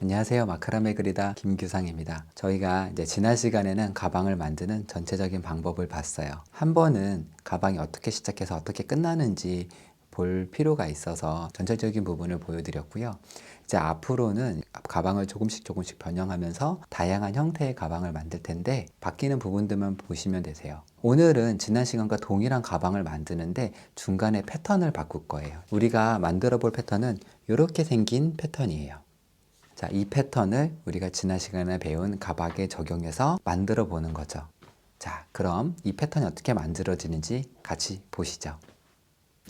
안녕하세요. 마크라메 그리다 김규상입니다. 저희가 이제 지난 시간에는 가방을 만드는 전체적인 방법을 봤어요. 한 번은 가방이 어떻게 시작해서 어떻게 끝나는지 볼 필요가 있어서 전체적인 부분을 보여드렸고요. 이제 앞으로는 가방을 조금씩 변형하면서 다양한 형태의 가방을 만들 텐데 바뀌는 부분들만 보시면 되세요. 오늘은 지난 시간과 동일한 가방을 만드는데 중간에 패턴을 바꿀 거예요. 우리가 만들어 볼 패턴은 이렇게 생긴 패턴이에요. 자, 이 패턴을 우리가 지난 시간에 배운 가방에 적용해서 만들어 보는 거죠. 자, 그럼 이 패턴이 어떻게 만들어지는지 같이 보시죠.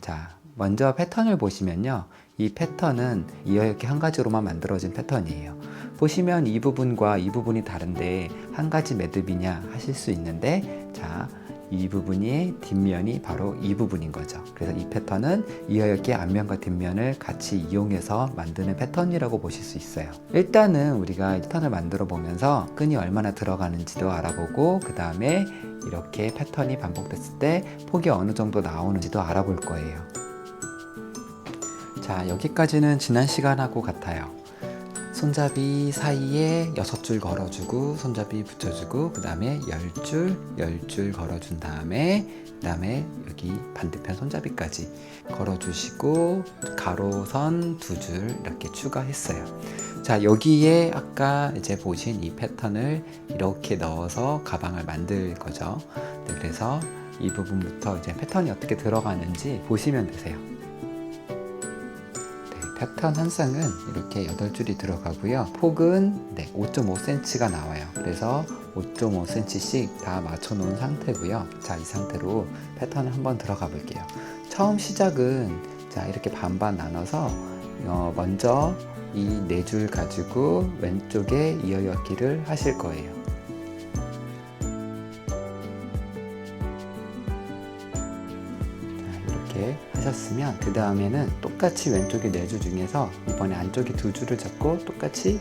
자, 먼저 패턴을 보시면요. 이 패턴은 이렇게 한 가지로만 만들어진 패턴이에요. 보시면 이 부분과 이 부분이 다른데 한 가지 매듭이냐 하실 수 있는데, 자, 이 부분이 뒷면이 바로 이 부분인 거죠. 그래서 이 패턴은 이어역의 앞면과 뒷면을 같이 이용해서 만드는 패턴이라고 보실 수 있어요. 일단은 우리가 패턴을 만들어 보면서 끈이 얼마나 들어가는지도 알아보고, 그 다음에 이렇게 패턴이 반복됐을 때 폭이 어느 정도 나오는지도 알아볼 거예요. 자, 여기까지는 지난 시간하고 같아요. 손잡이 사이에 6줄 걸어주고 손잡이 붙여주고 그 다음에 10줄 걸어준 다음에 여기 반대편 손잡이까지 걸어주시고 가로선 2줄 이렇게 추가했어요. 자, 여기에 아까 이제 보신 이 패턴을 이렇게 넣어서 가방을 만들 거죠. 네, 그래서 이 부분부터 이제 패턴이 어떻게 들어가는지 보시면 되세요. 패턴 한 쌍은 이렇게 8줄이 들어가고요. 폭은 5.5cm가 나와요. 그래서 5.5cm씩 다 맞춰 놓은 상태고요. 자, 이 상태로 패턴을 한번 들어가 볼게요. 처음 시작은 자, 이렇게 반반 나눠서 먼저 이 4줄 가지고 왼쪽에 이어엮기를 하실 거예요. 하셨으면 그 다음에는 똑같이 왼쪽에 4줄 중에서 이번에 안쪽에 2줄을 잡고 똑같이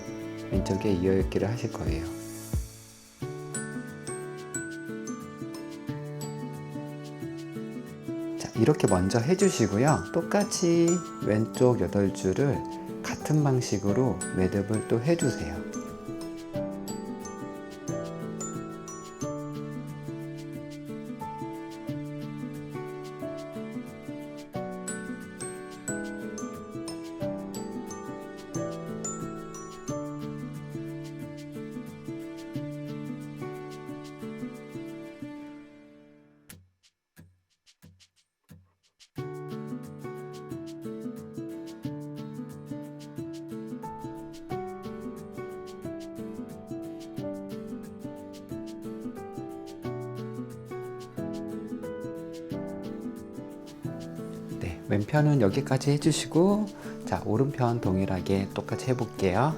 왼쪽에 이어엮기를 하실 거예요. 자, 이렇게 먼저 해주시고요. 똑같이 왼쪽 8줄을 같은 방식으로 매듭을 또 해주세요. 왼편은 여기까지 해주시고, 자, 오른편 동일하게 똑같이 해볼게요.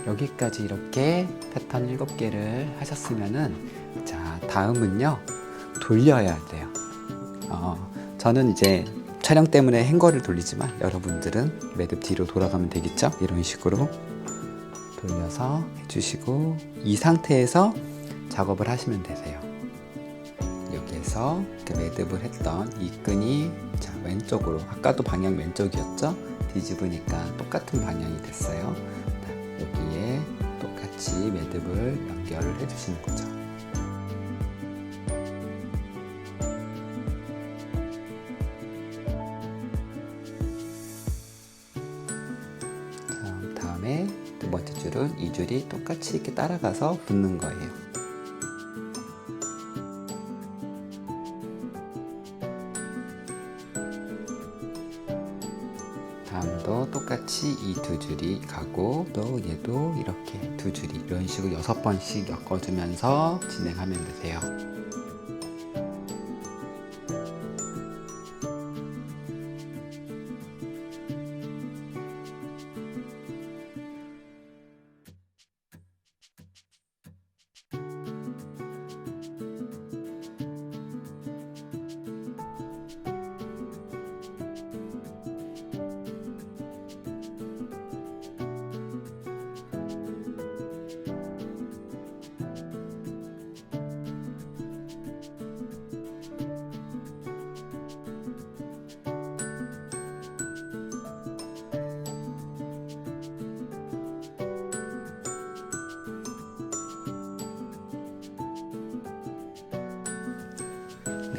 여기까지 이렇게 패턴 7개를 하셨으면은, 자, 다음은요, 돌려야 돼요. 저는 이제 촬영 때문에 행거를 돌리지만 여러분들은 매듭 뒤로 돌아가면 되겠죠? 이런 식으로 돌려서 해주시고, 이 상태에서 작업을 하시면 되세요. 여기에서 매듭을 했던 이 끈이 자, 왼쪽으로, 아까도 방향 왼쪽이었죠? 뒤집으니까 똑같은 방향이 됐어요. 여기에 똑같이 매듭을 연결을 해주시는 거죠. 다음에 두 번째 줄은 이 줄이 똑같이 이렇게 따라가서 붙는 거예요. 다음도 똑같이 이 2줄이 가고 또 얘도 이렇게 2줄이 이런 식으로 6번씩 엮어주면서 진행하면 되세요.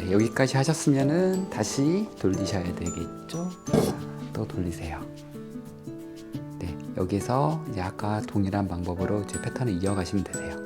네, 여기까지 하셨으면은 다시 돌리셔야 되겠죠? 자, 또 돌리세요. 네, 여기서 이제 아까 동일한 방법으로 이제 패턴을 이어가시면 되세요.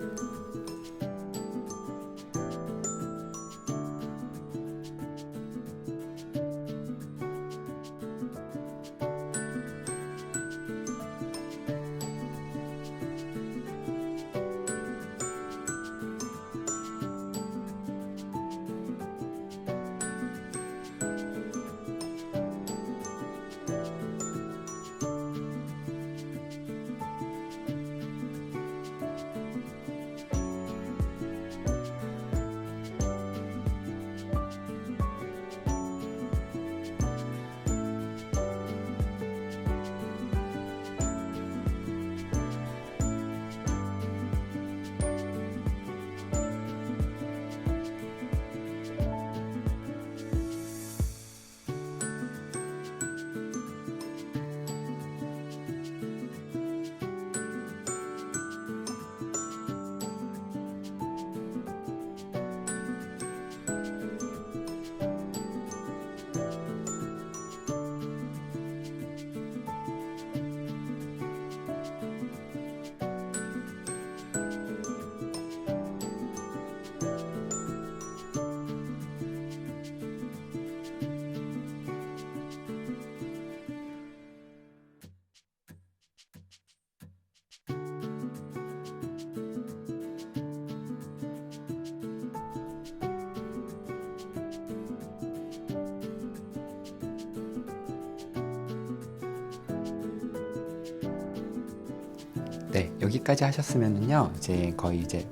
네, 여기까지 하셨으면은요, 이제 거의 이제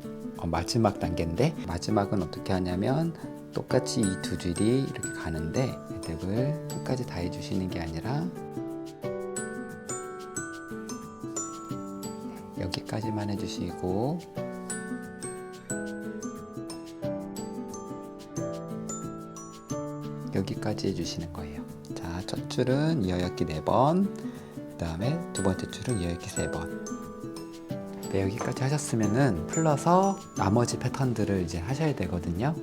마지막 단계인데, 마지막은 어떻게 하냐면 똑같이 이 두 줄이 이렇게 가는데 매듭을 끝까지 다 해주시는 게 아니라 여기까지만 해주시고 여기까지 해주시는 거예요. 자, 첫 줄은 이어엮기 4번, 그 다음에 두 번째 줄은 이어엮기 3번. 네, 여기까지 하셨으면은 풀러서 나머지 패턴들을 이제 하셔야 되거든요.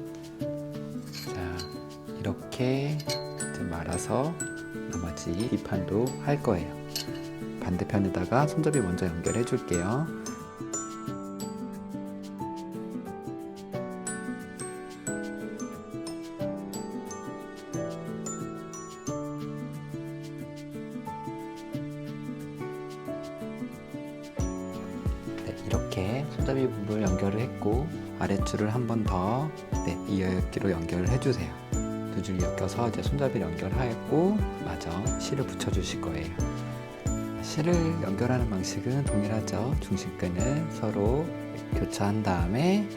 자, 이렇게 이제 말아서 나머지 뒷판도 할 거예요. 반대편에다가 손잡이 먼저 연결해 줄게요. 이렇게 손잡이 부분을 연결을 했고 아랫줄을 한 번 더 이어엮기로 연결을 해주세요. 두 줄 엮여서 이제 손잡이를 연결하였고 마저 실을 붙여주실 거예요. 실을 연결하는 방식은 동일하죠. 중심끈을 서로 교차한 다음에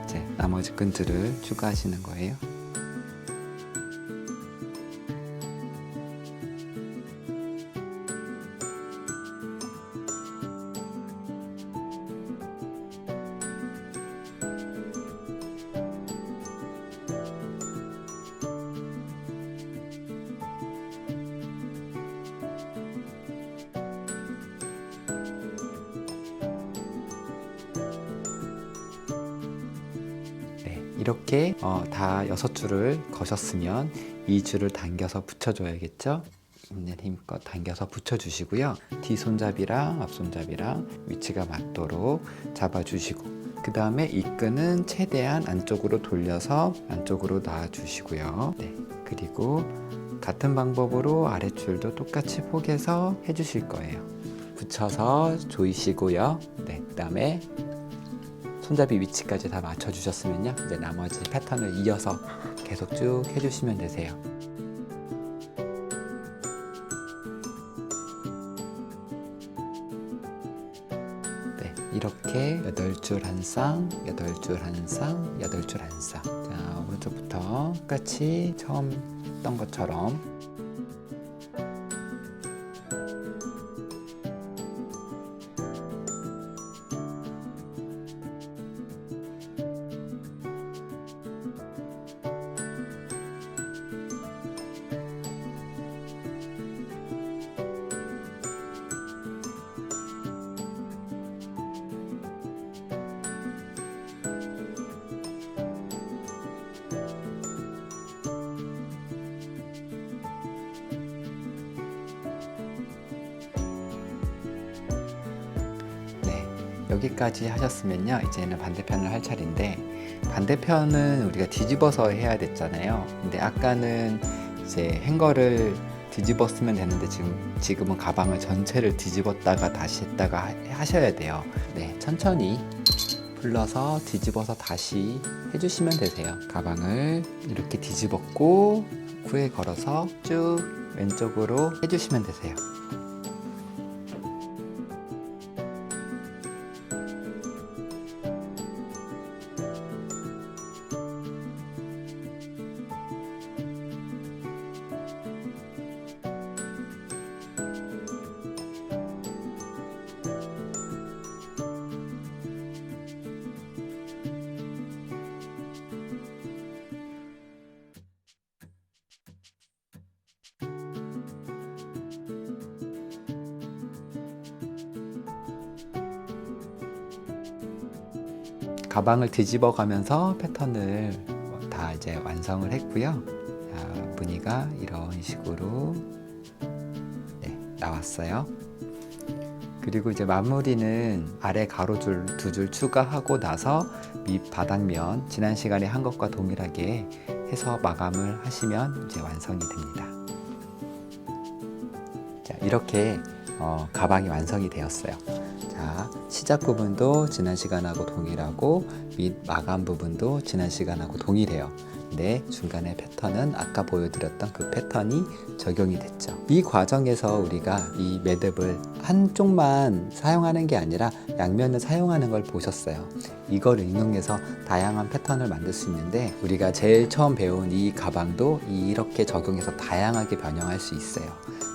이제 나머지 끈들을 추가하시는 거예요. 이렇게 다 6줄을 거셨으면 2줄을 당겨서 붙여줘야겠죠. 있는 힘껏 당겨서 붙여주시고요. 뒤손잡이랑 앞손잡이랑 위치가 맞도록 잡아주시고 그 다음에 이 끈은 최대한 안쪽으로 돌려서 안쪽으로 놔주시고요. 네, 그리고 같은 방법으로 아랫줄도 똑같이 포개서 해주실 거예요. 붙여서 조이시고요. 네, 그 다음에 손잡이 위치까지 다 맞춰주셨으면요, 이제 나머지 패턴을 이어서 계속 쭉 해주시면 되세요. 네, 이렇게 8줄 한 쌍, 8줄 한 쌍, 8줄 한 쌍. 자, 오른쪽부터 똑같이 처음 했던 것처럼 여기까지 하셨으면요, 이제는 반대편을 할 차례인데, 반대편은 우리가 뒤집어서 해야 됐잖아요. 근데 아까는 이제 행거를 뒤집었으면 되는데 지금은 가방을 전체를 뒤집었다가 다시 했다가 하셔야 돼요. 네, 천천히 풀러서 뒤집어서 다시 해주시면 되세요. 가방을 이렇게 뒤집었고 후에 걸어서 쭉 왼쪽으로 해주시면 되세요. 가방을 뒤집어 가면서 패턴을 다 이제 완성을 했고요. 자, 무늬가 이런 식으로 나왔어요. 그리고 이제 마무리는 아래 가로줄 2줄 추가하고 나서 밑 바닥면 지난 시간에 한 것과 동일하게 해서 마감을 하시면 이제 완성이 됩니다. 자, 이렇게 가방이 완성이 되었어요. 자, 시작 부분도 지난 시간하고 동일하고 밑 마감 부분도 지난 시간하고 동일해요. 근데 중간에 패턴은 아까 보여드렸던 그 패턴이 적용이 됐죠. 이 과정에서 우리가 이 매듭을 한쪽만 사용하는 게 아니라 양면을 사용하는 걸 보셨어요. 이걸 응용해서 다양한 패턴을 만들 수 있는데, 우리가 제일 처음 배운 이 가방도 이렇게 적용해서 다양하게 변형할 수 있어요.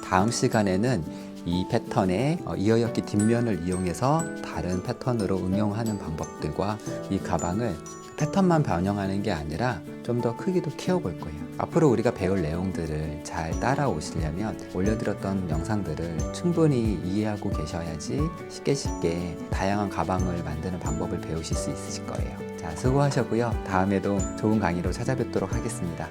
다음 시간에는 이 패턴의 이어엮기 뒷면을 이용해서 다른 패턴으로 응용하는 방법들과 이 가방을 패턴만 변형하는 게 아니라 좀 더 크기도 키워볼 거예요. 앞으로 우리가 배울 내용들을 잘 따라오시려면 올려드렸던 영상들을 충분히 이해하고 계셔야지 쉽게 다양한 가방을 만드는 방법을 배우실 수 있으실 거예요. 자, 수고하셨고요. 다음에도 좋은 강의로 찾아뵙도록 하겠습니다.